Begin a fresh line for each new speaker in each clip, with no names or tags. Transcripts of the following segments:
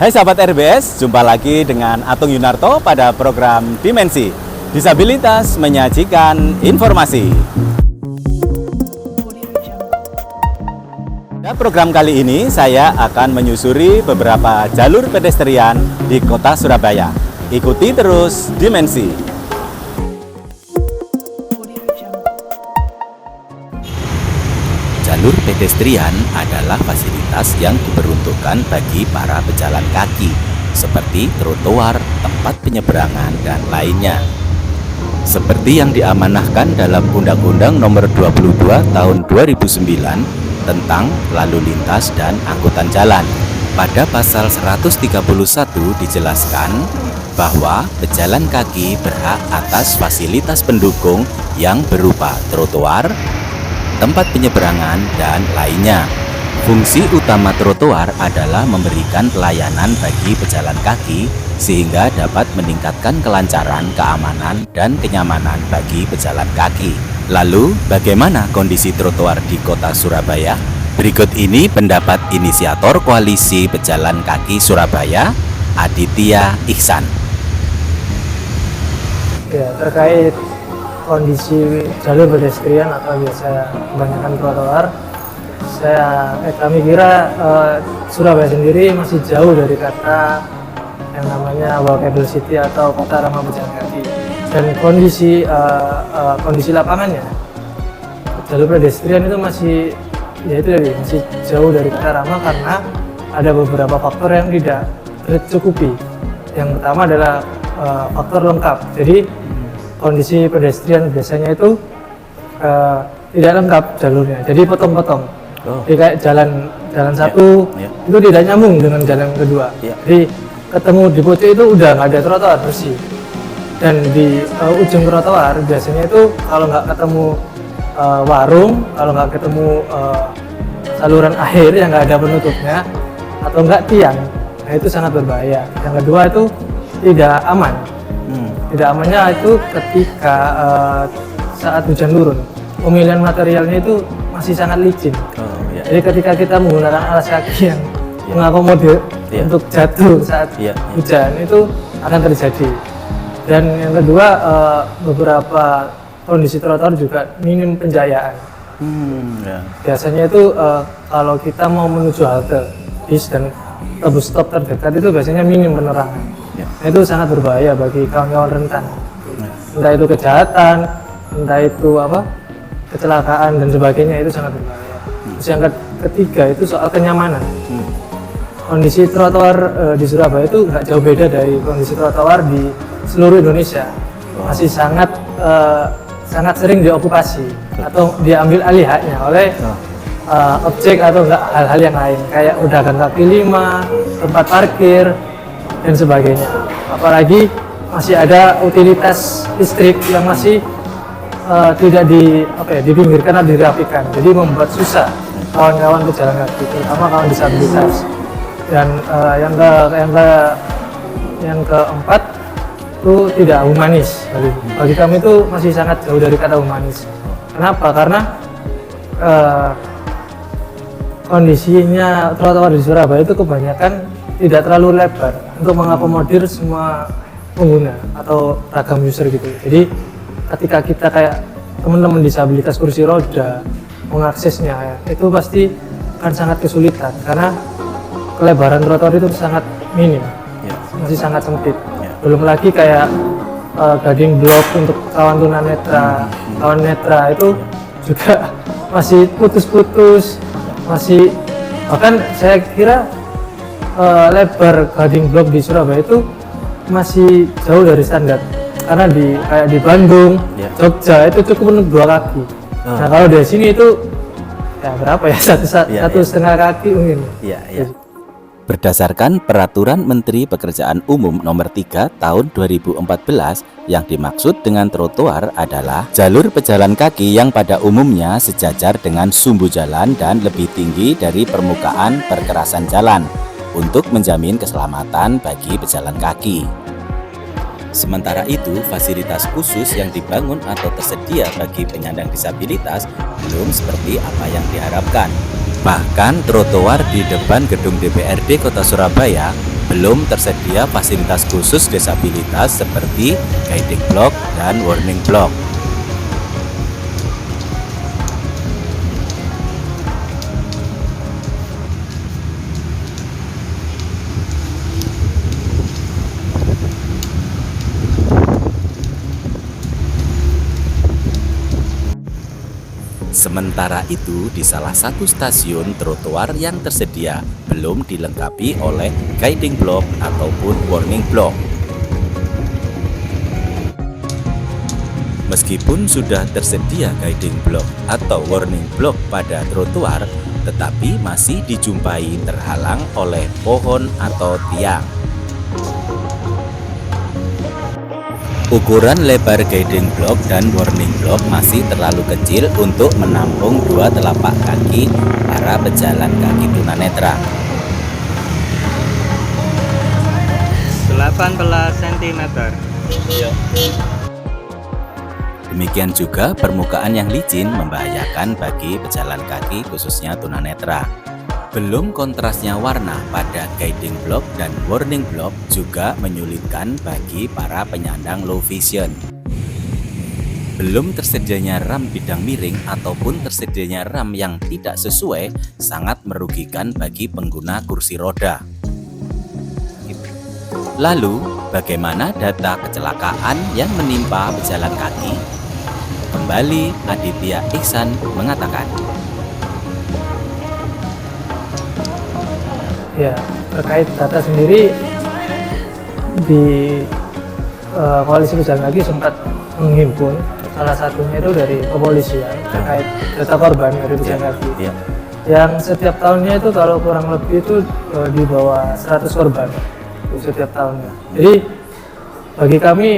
Hai sahabat RBS, jumpa lagi dengan Atung Yunarto pada program Dimensi Disabilitas menyajikan informasi. Pada program kali ini saya akan menyusuri beberapa jalur pedestrian di kota Surabaya. Ikuti terus Dimensi. Jalur pedestrian adalah fasilitas yang diperuntukkan bagi para pejalan kaki, seperti trotoar, tempat penyeberangan, dan lainnya. Seperti yang diamanahkan dalam Undang-Undang Nomor 22 Tahun 2009 tentang Lalu Lintas dan Angkutan Jalan. Pada pasal 131 dijelaskan bahwa pejalan kaki berhak atas fasilitas pendukung yang berupa trotoar, tempat penyeberangan, dan lainnya. Fungsi utama trotoar adalah memberikan pelayanan bagi pejalan kaki sehingga dapat meningkatkan kelancaran, keamanan, dan kenyamanan bagi pejalan kaki. Lalu, bagaimana kondisi trotoar di kota Surabaya? Berikut ini pendapat inisiator Koalisi Pejalan Kaki Surabaya, Aditya Ihsan.
Ya, terkait kondisi jalur pedestrian atau biasa kebanyakan trotoar, kami kira Surabaya sendiri masih jauh dari kata yang namanya walkable city atau kota ramah pejalan kaki. Dan kondisi lapangannya, jalur pedestrian itu masih jauh dari kata ramah karena ada beberapa faktor yang tidak tercukupi. Yang pertama adalah faktor lengkap. Jadi kondisi pedestrian biasanya itu tidak lengkap jalurnya, jadi potong-potong. Jadi kayak jalan satu itu tidak nyambung dengan jalan kedua. Jadi ketemu di pojok itu udah nggak ada trotoar bersih. Dan di ujung trotoar biasanya itu kalau nggak ketemu warung, kalau nggak ketemu saluran air yang nggak ada penutupnya, atau nggak tiang, nah itu sangat berbahaya. Yang kedua itu tidak aman. Tidak amannya itu ketika saat hujan turun, pemilihan materialnya itu masih sangat licin. Jadi ketika kita menggunakan alas kaki yang mengakomodir untuk jatuh saat hujan itu akan terjadi. Dan yang kedua, beberapa kondisi trotoar juga minim penjayaan. Biasanya itu kalau kita mau menuju halte bis dan bus stop terdekat itu biasanya minim penerangan. Nah, itu sangat berbahaya bagi kawan-kawan rentan. Entah itu kejahatan, entah itu kecelakaan dan sebagainya, itu sangat berbahaya. Terus yang ketiga itu soal kenyamanan. Kondisi trotoar di Surabaya itu nggak jauh beda dari kondisi trotoar di seluruh Indonesia. Masih sangat sering diokupasi atau diambil alih haknya oleh objek atau enggak hal-hal yang lain, kayak pedagang kaki lima, tempat parkir, dan sebagainya. Apalagi masih ada utilitas listrik yang masih tidak dipinggirkan atau dirapikan, jadi membuat susah kawan-kawan pejalan kaki, terutama kawan disabilitas. Dan yang keempat itu tidak humanis. Bagi kami itu masih sangat jauh dari kata humanis. Kenapa? Karena kondisinya trotoar di Surabaya itu kebanyakan tidak terlalu lebar untuk mengakomodir semua pengguna atau ragam user gitu. Jadi ketika kita kayak teman-teman disabilitas kursi roda mengaksesnya itu pasti akan sangat kesulitan karena kelebaran trotoar itu sangat minim, masih sangat sempit. Belum lagi kayak guiding block untuk kawan tunanetra, kawan netra itu juga masih putus-putus, masih bahkan saya kira lebar guiding block di Surabaya itu masih jauh dari standar, karena kayak di Bandung, Jogja itu cukup untuk 2 kaki. Nah kalau dari sini itu ya berapa ya, satu setengah kaki mungkin.
Berdasarkan Peraturan Menteri Pekerjaan Umum Nomor 3 Tahun 2014, yang dimaksud dengan trotoar adalah jalur pejalan kaki yang pada umumnya sejajar dengan sumbu jalan dan lebih tinggi dari permukaan perkerasan jalan untuk menjamin keselamatan bagi pejalan kaki. Sementara itu, fasilitas khusus yang dibangun atau tersedia bagi penyandang disabilitas belum seperti apa yang diharapkan. Bahkan trotoar di depan gedung DPRD Kota Surabaya Belum tersedia fasilitas khusus disabilitas seperti guiding block dan warning block. Sementara itu, di salah satu stasiun trotoar yang tersedia belum dilengkapi oleh guiding block ataupun warning block. Meskipun sudah tersedia guiding block atau warning block pada trotoar, tetapi masih dijumpai terhalang oleh pohon atau tiang. Ukuran lebar guiding block dan warning block masih terlalu kecil untuk menampung dua telapak kaki para pejalan kaki tunanetra.
18 cm.
Demikian juga permukaan yang licin membahayakan bagi pejalan kaki khususnya tunanetra. Belum kontrasnya warna pada guiding block dan warning block juga menyulitkan bagi para penyandang low vision. Belum tersedianya ram bidang miring ataupun tersedianya ram yang tidak sesuai sangat merugikan bagi pengguna kursi roda. Lalu, bagaimana data kecelakaan yang menimpa pejalan kaki? Kembali Aditya Iksan mengatakan,
Ya, terkait data sendiri di koalisi pejalan kaki sempat menghimpun salah satunya itu dari kepolisian terkait data korban dari pejalan kaki.
ya,
Yang setiap tahunnya itu kalau kurang lebih itu di bawah 100 korban itu setiap tahunnya. Jadi bagi kami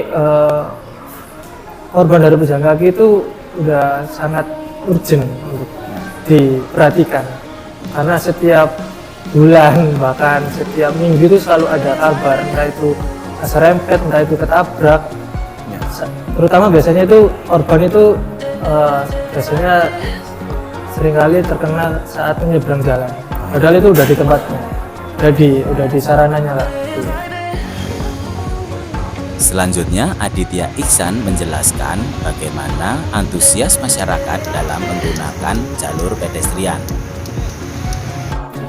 korban dari pejalan kaki itu udah sangat urgent untuk diperhatikan karena setiap bulan bahkan setiap minggu itu selalu ada kabar, entah itu keserempet, entah itu ketabrak. Terutama biasanya itu korban itu biasanya seringkali terkena saat menyeberang jalan. Padahal itu udah di tempatnya, udah di sarananya lah.
Selanjutnya, Aditya Iksan menjelaskan bagaimana antusias masyarakat dalam menggunakan jalur pedestrian.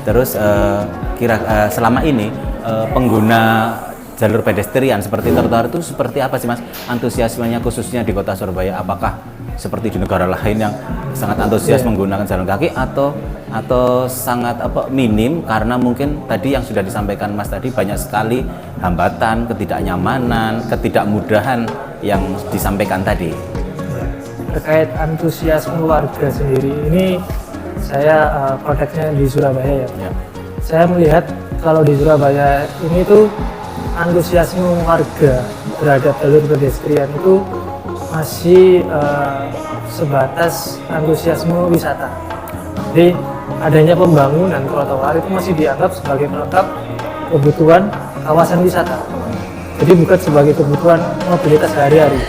Terus selama ini pengguna jalur pedestrian seperti trotoar itu seperti apa sih Mas? Antusiasmenya khususnya di Kota Surabaya, apakah seperti di negara lain yang sangat antusias menggunakan jalan kaki atau sangat minim karena mungkin tadi yang sudah disampaikan Mas tadi banyak sekali hambatan, ketidaknyamanan, ketidakmudahan yang disampaikan tadi.
Terkait antusiasme warga sendiri ini saya konteksnya di Surabaya ya. Saya melihat kalau di Surabaya ini tuh antusiasme warga terhadap jalur pedestrian itu masih sebatas antusiasme wisata. Jadi adanya pembangunan trotoar itu masih dianggap sebagai pelengkap kebutuhan kawasan wisata. Jadi bukan sebagai kebutuhan mobilitas sehari-hari.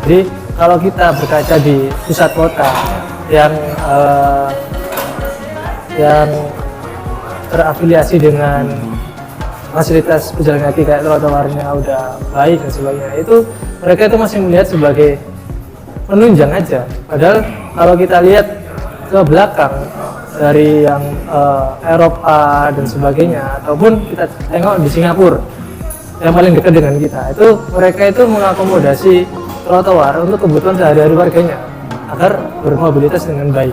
Jadi kalau kita berkaca di pusat kota yang terafiliasi dengan fasilitas pejalan kaki kayak trotoarnya udah baik dan sebagainya, itu mereka itu masih melihat sebagai penunjang aja. Padahal kalau kita lihat ke belakang dari yang Eropa dan sebagainya, ataupun kita tengok di Singapura yang paling dekat dengan kita, itu mereka itu mengakomodasi trotoar untuk kebutuhan sehari-hari warganya agar bermobilitas dengan baik.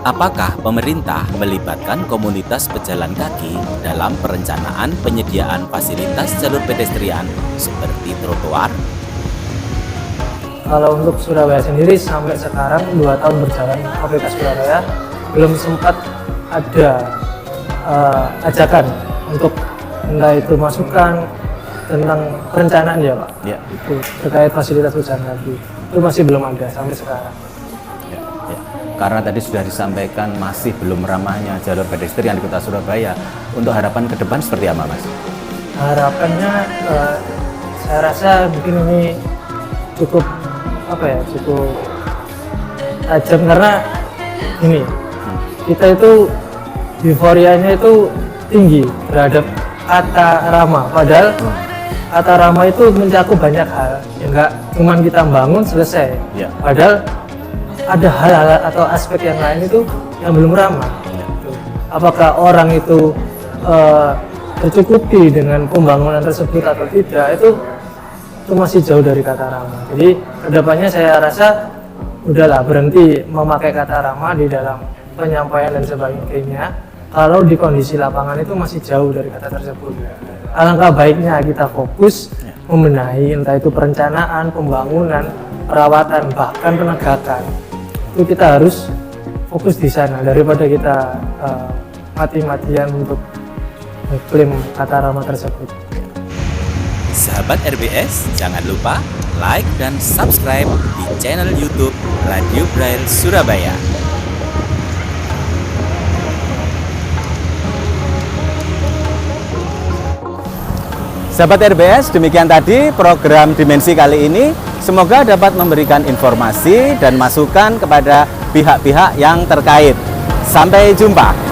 Apakah pemerintah melibatkan komunitas pejalan kaki dalam perencanaan penyediaan fasilitas jalur pedestrian seperti trotoar?
Kalau untuk Surabaya sendiri sampai sekarang 2 tahun berjalan Mobilitas Surabaya belum sempat ada ajakan untuk entah itu masukan tentang perencanaan ya Pak.
Ya.
Itu terkait fasilitas pejalan kaki itu masih belum ada sampai sekarang.
Ya. Karena tadi sudah disampaikan masih belum ramahnya jalur pedestrian di Kota Surabaya. Untuk harapan ke depan seperti apa Mas?
Harapannya saya rasa mungkin ini cukup tajam karena ini kita itu euforianya itu tinggi terhadap kata rama. Padahal kata rama itu mencakup banyak hal, ya nggak cuma kita bangun selesai.
Ya.
Padahal ada hal-hal atau aspek yang lain itu yang belum ramah. Apakah orang itu tercukupi dengan pembangunan tersebut atau tidak, itu masih jauh dari kata ramah. Jadi kedepannya saya rasa udahlah berhenti memakai kata ramah di dalam penyampaian dan sebagainya. Kalau di kondisi lapangan itu masih jauh dari kata tersebut. Alangkah baiknya kita fokus membenahi entah itu perencanaan, pembangunan, perawatan, bahkan penegakan. Itu kita harus fokus di sana daripada kita mati-matian untuk mengklaim kata ramah tersebut.
Sahabat RBS, jangan lupa like dan subscribe di channel YouTube Radio Braille Surabaya. Sahabat RBS, demikian tadi program Dimensi kali ini. Semoga dapat memberikan informasi dan masukan kepada pihak-pihak yang terkait. Sampai jumpa.